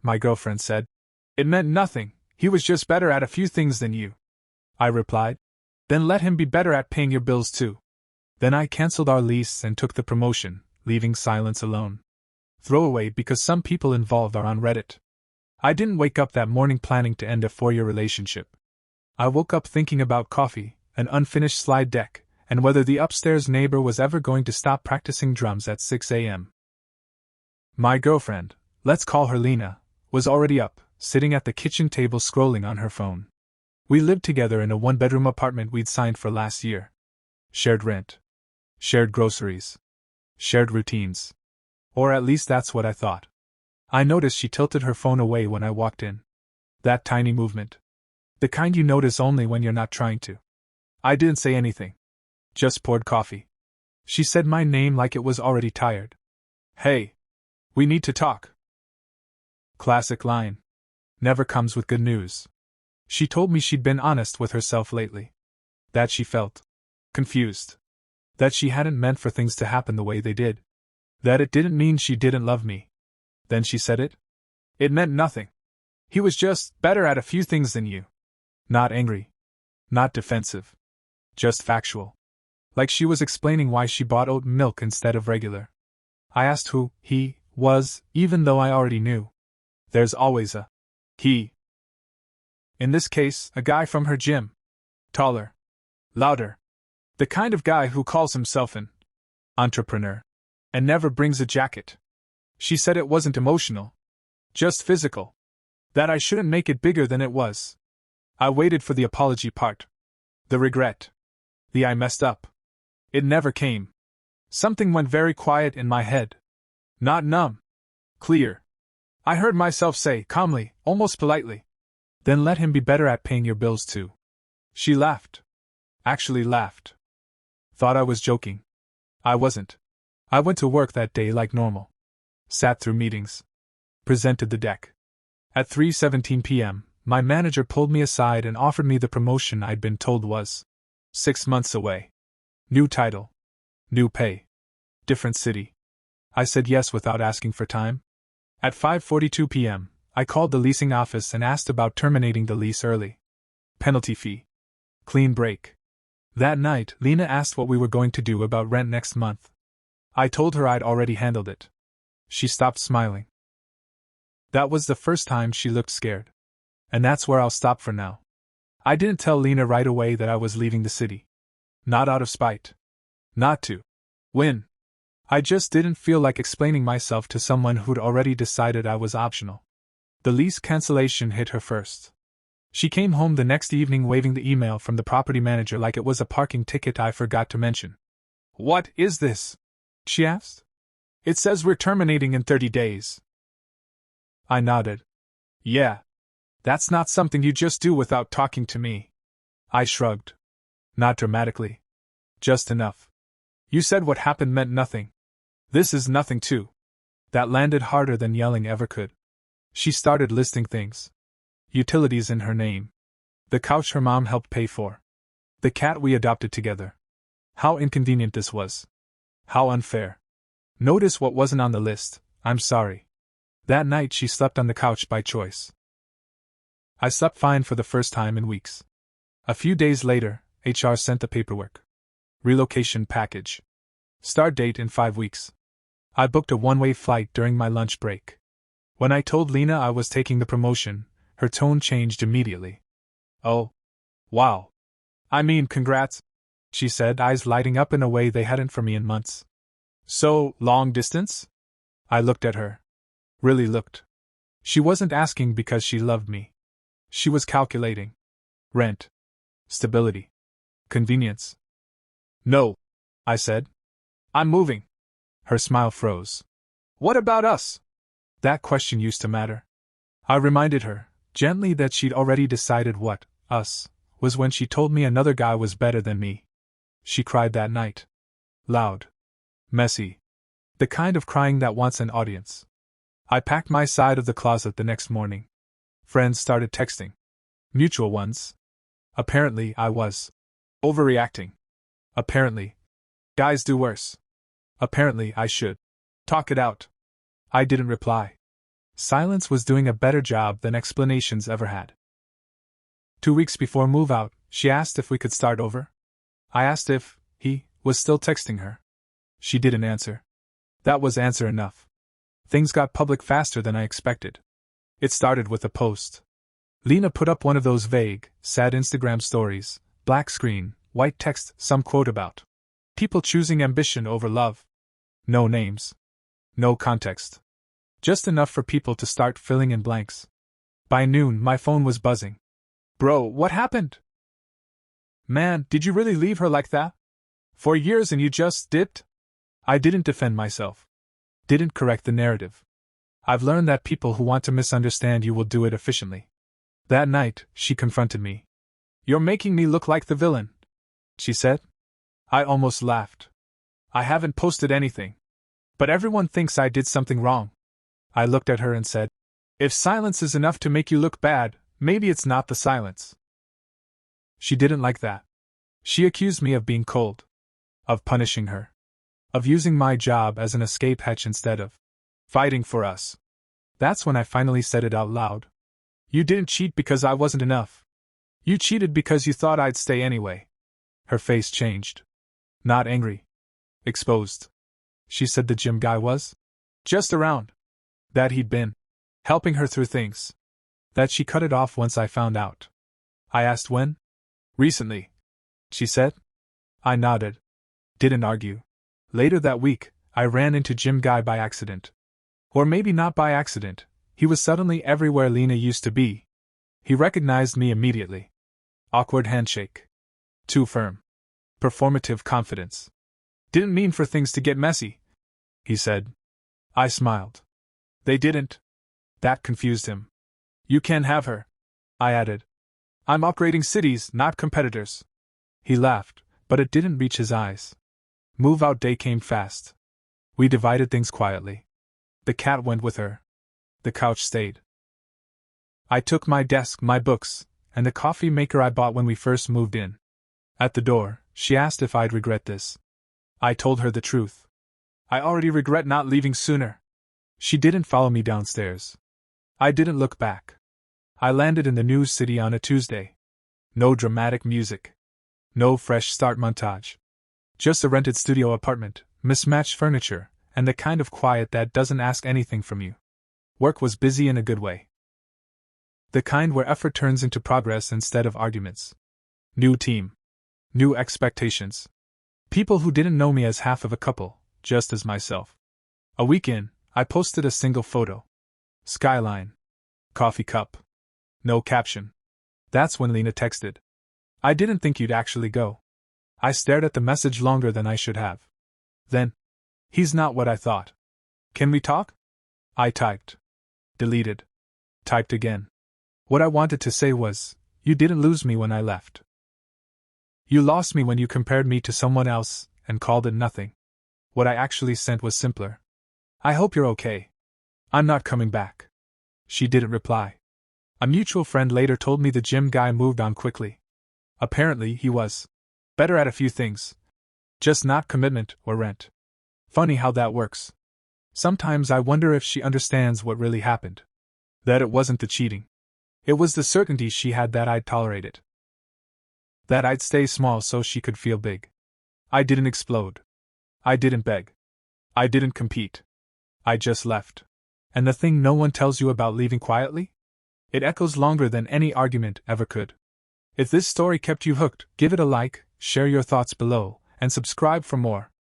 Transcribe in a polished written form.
my girlfriend said. It meant nothing, he was just better at a few things than you. I replied. Then let him be better at paying your bills too. Then I cancelled our lease and took the promotion, leaving silence alone. Throwaway because some people involved are on Reddit. I didn't wake up that morning planning to end a 4-year relationship. I woke up thinking about coffee, an unfinished slide deck, and whether the upstairs neighbor was ever going to stop practicing drums at 6 a.m. My girlfriend, let's call her Lena, was already up, sitting at the kitchen table scrolling on her phone. We lived together in a 1-bedroom apartment we'd signed for last year. Shared rent. Shared groceries. Shared routines. Or at least that's what I thought. I noticed she tilted her phone away when I walked in. That tiny movement. The kind you notice only when you're not trying to. I didn't say anything. Just poured coffee. She said my name like it was already tired. Hey. We need to talk. Classic line. Never comes with good news. She told me she'd been honest with herself lately. That she felt confused. That she hadn't meant for things to happen the way they did. That it didn't mean she didn't love me. Then she said it. It meant nothing. He was just better at a few things than you. Not angry. Not defensive. Just factual. Like she was explaining why she bought oat milk instead of regular. I asked who he was, even though I already knew. There's always a he. In this case, a guy from her gym. Taller. Louder. The kind of guy who calls himself an entrepreneur. And never brings a jacket. She said it wasn't emotional. Just physical. That I shouldn't make it bigger than it was. I waited for the apology part. The regret. The I messed up. It never came. Something went very quiet in my head. Not numb. Clear. I heard myself say, calmly, almost politely. Then let him be better at paying your bills too. She laughed. Actually laughed. Thought I was joking. I wasn't. I went to work that day like normal. Sat through meetings. Presented the deck. At 3:17 p.m., my manager pulled me aside and offered me the promotion I'd been told was 6 months away. New title. New pay. Different city. I said yes without asking for time. At 5:42 p.m., I called the leasing office and asked about terminating the lease early. Penalty fee. Clean break. That night, Lena asked what we were going to do about rent next month. I told her I'd already handled it. She stopped smiling. That was the first time she looked scared. And that's where I'll stop for now. I didn't tell Lena right away that I was leaving the city. Not out of spite. Not to win. I just didn't feel like explaining myself to someone who'd already decided I was optional. The lease cancellation hit her first. She came home the next evening waving the email from the property manager like it was a parking ticket I forgot to mention. What is this? She asked. It says we're terminating in 30 days. I nodded. Yeah. That's not something you just do without talking to me. I shrugged. Not dramatically. Just enough. You said what happened meant nothing. This is nothing too. That landed harder than yelling ever could. She started listing things. Utilities in her name. The couch her mom helped pay for. The cat we adopted together. How inconvenient this was. How unfair. Notice what wasn't on the list. I'm sorry. That night she slept on the couch by choice. I slept fine for the first time in weeks. A few days later, HR sent the paperwork. Relocation package. Start date in 5 weeks. I booked a one-way flight during my lunch break. When I told Lena I was taking the promotion, her tone changed immediately. Oh. Wow. I mean, congrats, she said, eyes lighting up in a way they hadn't for me in months. So, long distance? I looked at her. Really looked. She wasn't asking because she loved me. She was calculating. Rent. Stability. Convenience. No, I said. I'm moving. Her smile froze. What about us? That question used to matter. I reminded her, gently, that she'd already decided what us was when she told me another guy was better than me. She cried that night. Loud. Messy. The kind of crying that wants an audience. I packed my side of the closet the next morning. Friends started texting. Mutual ones. Apparently, I was overreacting. Apparently, guys do worse. Apparently, I should talk it out. I didn't reply. Silence was doing a better job than explanations ever had. 2 weeks before move out, she asked if we could start over. I asked if he was still texting her. She didn't answer. That was answer enough. Things got public faster than I expected. It started with a post. Lena put up one of those vague, sad Instagram stories, black screen, white text, some quote about people choosing ambition over love. No names. No context. Just enough for people to start filling in blanks. By noon, my phone was buzzing. Bro, what happened? Man, did you really leave her like that? 4 years and you just dipped? I didn't defend myself. Didn't correct the narrative. I've learned that people who want to misunderstand you will do it efficiently. That night, she confronted me. You're making me look like the villain, she said. I almost laughed. I haven't posted anything. But everyone thinks I did something wrong. I looked at her and said, if silence is enough to make you look bad, maybe it's not the silence. She didn't like that. She accused me of being cold. Of punishing her. Of using my job as an escape hatch instead of fighting for us. That's when I finally said it out loud. You didn't cheat because I wasn't enough. You cheated because you thought I'd stay anyway. Her face changed. Not angry. Exposed. She said the gym guy was just around. That he'd been helping her through things. That she cut it off once I found out. I asked when? Recently, she said. I nodded. Didn't argue. Later that week, I ran into gym guy by accident. Or maybe not by accident, he was suddenly everywhere Lena used to be. He recognized me immediately. Awkward handshake. Too firm. Performative confidence. Didn't mean for things to get messy, he said. I smiled. They didn't. That confused him. You can't have her, I added. I'm upgrading cities, not competitors. He laughed, but it didn't reach his eyes. Move-out day came fast. We divided things quietly. The cat went with her. The couch stayed. I took my desk, my books, and the coffee maker I bought when we first moved in. At the door, she asked if I'd regret this. I told her the truth. I already regret not leaving sooner. She didn't follow me downstairs. I didn't look back. I landed in the new city on a Tuesday. No dramatic music. No fresh start montage. Just a rented studio apartment, mismatched furniture, and the kind of quiet that doesn't ask anything from you. Work was busy in a good way. The kind where effort turns into progress instead of arguments. New team. New expectations. People who didn't know me as half of a couple, just as myself. A week in, I posted a single photo. Skyline. Coffee cup. No caption. That's when Lena texted. I didn't think you'd actually go. I stared at the message longer than I should have. Then, he's not what I thought. Can we talk? I typed. Deleted. Typed again. What I wanted to say was, you didn't lose me when I left. You lost me when you compared me to someone else and called it nothing. What I actually sent was simpler. I hope you're okay. I'm not coming back. She didn't reply. A mutual friend later told me the gym guy moved on quickly. Apparently he was better at a few things. Just not commitment or rent. Funny how that works. Sometimes I wonder if she understands what really happened. That it wasn't the cheating. It was the certainty she had that I'd tolerate it. That I'd stay small so she could feel big. I didn't explode. I didn't beg. I didn't compete. I just left. And the thing no one tells you about leaving quietly? It echoes longer than any argument ever could. If this story kept you hooked, give it a like, share your thoughts below, and subscribe for more.